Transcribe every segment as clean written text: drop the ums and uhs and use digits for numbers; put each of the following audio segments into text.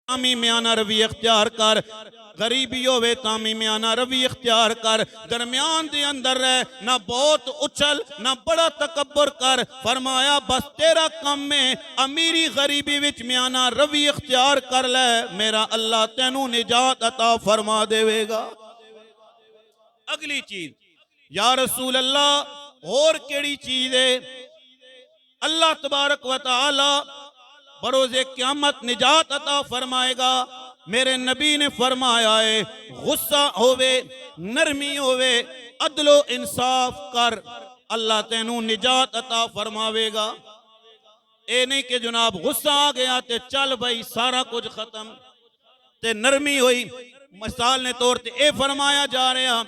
तामी म्याना रवी इख्तियार कर, गरीबी होवे तामी म्याना रवी इख्तियार कर, दरम्यान दे अंदर रह, ना बहुत उछल ना बड़ा तकब्बर कर। फरमाया बस तेरा काम में अमीरी गरीबी विच म्याना रवी इख्तियार कर ले, मेरा अल्लाह तेनू निजात अता फरमा देवेगा। अगली चीज, या रसूल अल्लाह और केड़ी चीज है? अल्लाह तबारक व तआला बरोज़े क़यामत निजात अता फरमाएगा। मेरे नबी ने फरमाया है, गुस्सा होवे, नरमी होवे, अदलो इंसाफ कर, अल्लाह तेनू निजात अता फरमावेगा। ए नहीं कि जनाब गुस्सा आ गया ते चल भाई सारा कुछ खत्म, ते नरमी हुई। मिसाल ने तौर ते ए फरमाया जा रहा,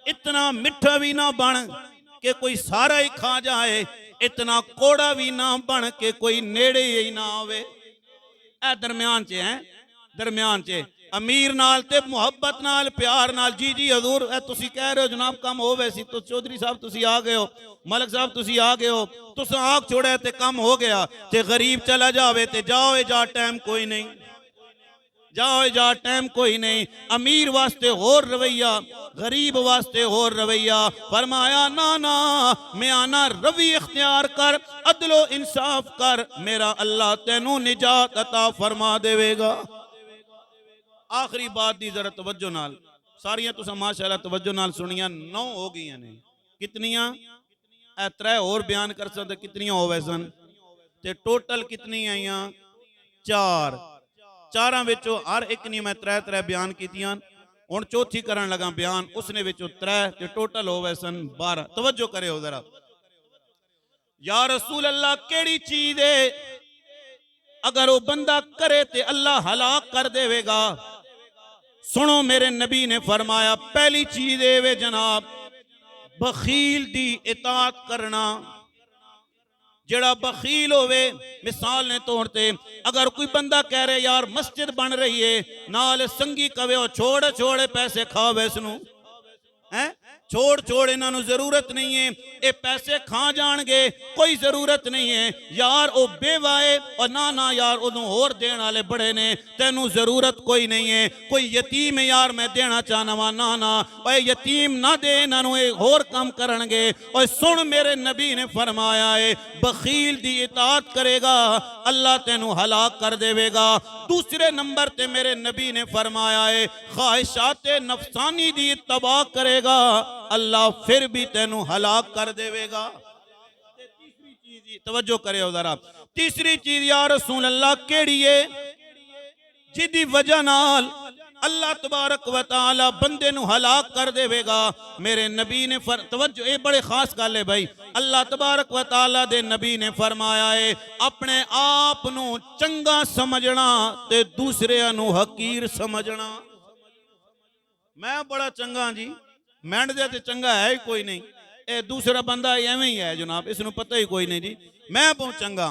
इतना मिठा भी ना बन के कोई सारा ही खा जाए, इतना कोड़ा भी ना बन के कोई नेड़े ही ना आवे। ए दरम्यान च है, दरम्यान च अमीर नाल ते मुहब्बत नाल प्यार नाल। जी जी हजूर, ए तुसी कह रहे हो जनाब कम हो वैसी, तो चौधरी साहब तुसी आ गए हो, मलक साहब तुसी आ गए हो, तुस आग छोड़ा ते कम हो गया, ते गरीब चला जावे ते जाओ जा टाइम कोई नहीं, जाओ जा टाइम कोई नहीं। अमीर वास्ते होर रवैया, गरीब वास्ते होर रवैया। फरमाया ना ना म्याना रवी इख्तियार कर, अदलो इंसाफ कर, मेरा अल्लाह तेनू निजात अता फरमा देवेगा। आखिरी बात दी जरा तवज्जो नाल, सारियां तुसां माशाअल्लाह तवज्जो नाल सुनियां, 9 हो गई ने, कितनियां? ए 3 और बयान कर सकते कितनियां होवे सन, ते टोटल कितनी आईयां? 4। चारां विचों हर एक ने मैं 3 बयान कीतियां। हुण चौथी करन लगा बयान, उसने विचों 3 ते टोटल होवे सन 12। तवज्जो करियो जरा। या रसूल अल्लाह केड़ी चीज है अगर वो बंदा करे ते अल्लाह हलाक कर देवेगा? सुनो मेरे नबी ने फरमाया, पहली चीज है वे जनाब, बखील दी इताअत करना। जड़ा बखील होवे, मिसाल ने तौर ते अगर कोई बंदा कह रहे यार मस्जिद बन रही है, नाल संगी कवे छोड़ छोड़ पैसे खावे इसनू, हैं छोड़ छोड़ इन्हों जरूरत नहीं है, ये पैसे खा जाएंगे, कोई जरूरत नहीं है यार, वो बेवा है और ना ना यार उदों होर देण वाले बड़े ने, तेनू जरूरत कोई नहीं है। कोई यतीम है यार मैं देना चाहना वा, ना ना ओए यतीम ना दे, इन्हों ये होर काम करनगे। और सुन मेरे नबी ने फरमाया है, बखील दी इताअत करेगा अल्लाह तेनू हलाक कर देवेगा। दूसरे नंबर ते मेरे नबी ने फरमाया है, ख्वाहिशात नफसानी दी इत्तबा करेगा अल्लाह फिर भी तेनू हलाक कर देवेगा। तीसरी चीज तवज्जो करे जरा, तीसरी चीज या रसूल अल्लाह केड़ी है जिदी वजह नाल अल्लाह तबारक व तआला बंदे नू हलाक कर देवेगा? मेरे नबी ने तवज्जो, ये बड़े खास गल है भाई, अल्लाह तबारक व तआला दे नबी ने फरमाया है, अपने आप नू चंगा समझना ते दूसरे नू हकीर समझना। मैं बड़ा चंगा जी, मैंड दे ते चंगा है ही कोई नहीं, ए दूसरा बंदा एवं ही है जनाब, इसनू पता ही कोई नहीं जी, मैं बहुत चंगा।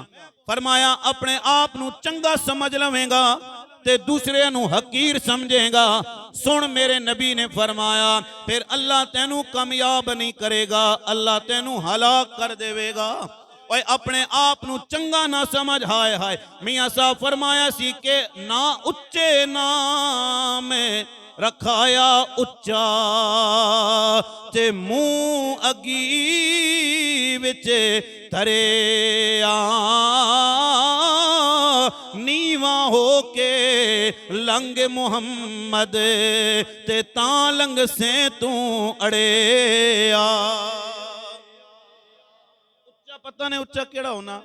फरमाया अपने आप नू चंगा समझ लवेगा ते दूसरे नू हकीर समझेगा। सुन मेरे नबी ने फरमाया, फिर अल्लाह तेनू कामयाब नहीं करेगा, अल्लाह तेनू हलाक कर देवेगा। और अपने आप नू चंगा ना समझ, हाय हाय। मियाँ साहब फरमाया सी के ना उच्चे नाम रखाया उच्चा, ते मुंह अगी विच धरे आ, नीवा होके लंग मुहम्मद ते ता लंग से तू अड़े आ। उच्चा पता नहीं उच्चा केड़ा होना,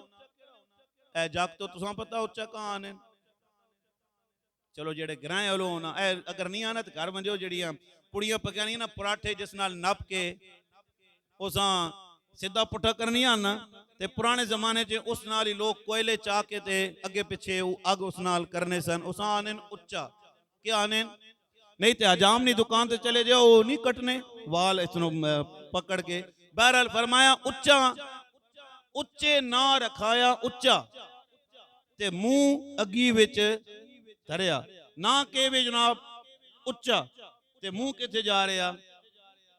ए जग तो तुसां पता उच्चा कहां ने। चलो जेड़े ग्रां वालों होना, अगर नहीं आना तो घर वंजो, जड़ियां पुड़ियां पकानियां ना पराठे जिस नाल नप के उसां सीधा पुट्ठा करनी आना, ते पुराने जमाने च उस नाल ही लोग कोयले चा के ते अगे पिछे अग उस नाल करने सन, उस आने उच्चा। क्या आने? नहीं तो हजाम नी दुकान ते चले जाओ, नहीं कटने वाल इसनों पकड़ के। बहरहाल फरमाया उच्चा, उच्चे ना रखाया उच्चा, ते मुंह अगी विच धरिया ना के वे जनाब उच्चा, ते मुंह किथे जा रहा?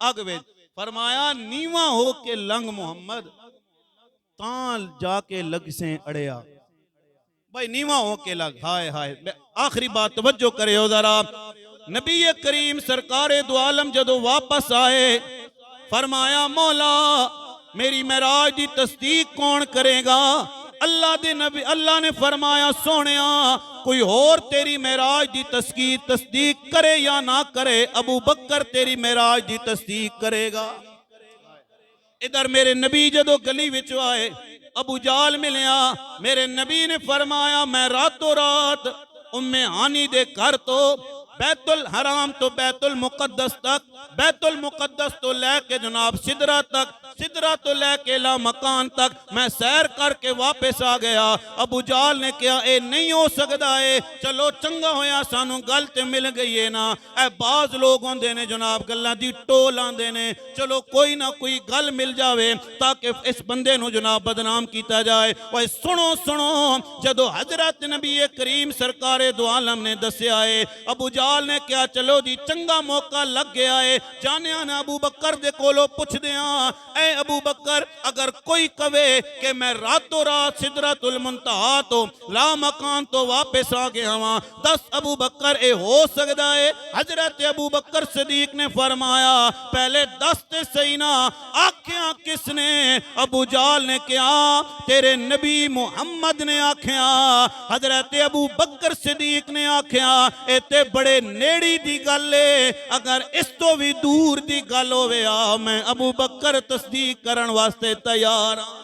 अग विच। फरमाया नीवा हो के लंग मुहम्मद, तां जाके लग से अड़िया। भाई नीवा हो के लग। हाय हाय, आखिरी बात तवज्जो करे हो जरा। नबी करीम सरकारे दो आलम जदों वापस आए, फरमाया मौला मेरी मेराज की तस्दीक कौन करेगा? अल्लाह दे नबी, अल्लाह ने फरमाया सोनिया कोई और तेरी मेराज की तस्दीक करे या ना करे, अबू बकर तेरी मेराज की तस्दीक करेगा। इधर मेरे नबी जदों गली विच आए, अबू जाल मिलिया। मेरे नबी ने फरमाया मैं रातों रात उम्मे हानी दे घर तो बैतुल हराम तो बैतुल मुकद्दस तक, बैतुल मुकद्दस तो लेके जनाब सिदरा तक, सिदरा तो लेके ला मकान तक मैं सैर करके वापस आ गया। अबू जाल ने कहा ए नहीं हो सकता है, चलो चंगा होया सानू गल ते मिल गई है ना। ए बाज लोग होंदे ने जनाब गल्लां दी टोल आंदे ने, चलो कोई ना कोई गल मिल जावे ताकि इस बंदे नू जनाब बदनाम किया जाए। ओए सुनो सुनो, जदों हजरत नबी करीम सरकारे दो आलम ने दस्या है, अबू जाल ने कहा चलो जी चंगा मौका लग गया है, जाने ना अबू बकर दे कोलों पुछदे आ। ए अबू बकर अगर कोई कवे कि मैं रातों रात सिदरतुल मुंतहा तो ला मकान तो वापस आ गया वहां, दस अबू बकर ए हो सकता है? हजरत अबू बकर सदीक ने फरमाया पहले दस ते सही ना, आख्या किसने? अबू जाल ने कहा तेरे नबी मुहम्मद ने आख्या। हजरत अबू बकर सदीक ने आख्या ए ते बड़े नेड़ी दी गल है, अगर इस तो भी दूर दी गल होवे आ मैं अबू बकर तस्दीक करन वास्ते तैयार हाँ।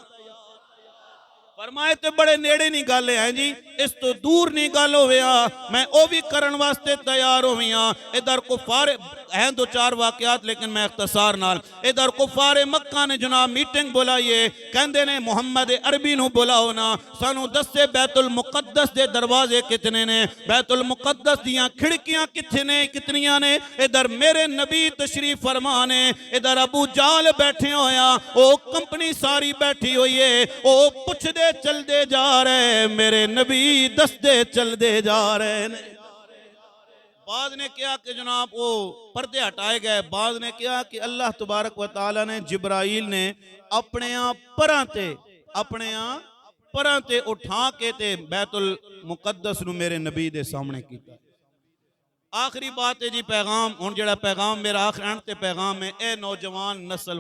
फरमाए ते बड़े नेड़े नहीं गल है जी, इस तो दूर नहीं गल होवे आ मैं ओ भी करन वास्ते तैयार हो गया। इधर कुफार हैं दो चार वाकयात लेकिन मैं इख्तसार नाल, इधर कुफारे मक्का ने जनाब मीटिंग बुलाइए, कहंदे ने मुहम्मद अरबी नू बुलाओ ना, सानू दस्से बैतुल मुकद्दस दे दरवाजे कितने ने, बैतुल मुकद्दस दियां खिड़कियां कितने कितनियां ने। इधर मेरे नबी तशरीफ फरमा ने, इधर अबू जाल बैठे होया, ओ कंपनी सारी बैठी हुई है, ओ पुछदे चलदे जा रहे मेरे नबी दसदे चलदे जा रहे ने। बाद ने कहा कि जनाब वो पर्दे हटाए गए, बाद ने कहा कि अल्लाह तबारक व तआला ने जिब्राइल ने अपने परां ते उठा के ते बैतुल मुकद्दस नू मेरे नबी दे सामने कीता। आखिरी बात है जी पैगाम, हुण जेड़ा पैगाम मेरा आखिर ते पैगाम है, ए नौजवान नस्ल